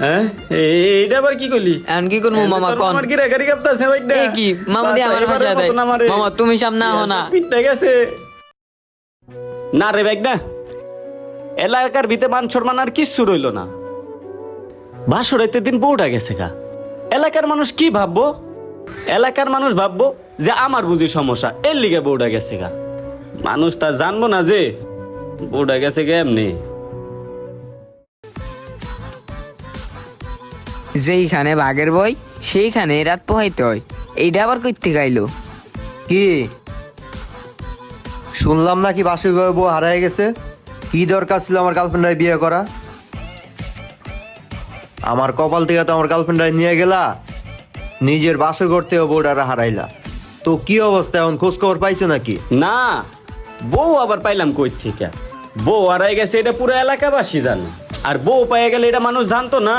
হ্যাঁ এইটা আবার কি করলি? এখন কি করবো মামা কোন? আমার কি রেগারি কাঁপতাছে ভাইটা? এ কি মামা দিয়ে আমার ভাষা দেয় মামা, তুমি সামনে আহো না। পিঠটা গেছে না রে ব্যাগ না। এলাকার ভিতরে মান সম্মান আর কিচ্ছু রইলো না। বাসরাইতে দিন বউটা গেছে গা। এলাকার মানুষ কি ভাববো? এলাকার মানুষ ভাববো যে আমার বুঝি সমস্যা, এর লিগে বউটা গেছে গা। মানুষ তা জানবো না যে বউটা গেছে গে এমনি। যেইখানে বাঘের বই সেইখানে রাত পোহাইতে হয়, এইটা আবার কইতে গাইলো। কি শুনলাম নাকি বাসু বউ হারাই গেছে? কি দরকার ছিল আমার গার্লফ্রেন্ডারে বিয়ে করা? আমার কপাল থেকে তো আমার গার্লফ্রেন্ডারে নিয়ে গেলা, নিজের বাসু করতেও বউটারা হারাইলা। তো কি অবস্থা এখন, খোঁজ খবর পাইছো নাকি? না, বউ আবার পাইলাম কই থেকে? বউ হারাই গেছে এটা পুরো এলাকাবাসী জানে, আর বউ পাইয়া গেলে এটা মানুষ জানতো না।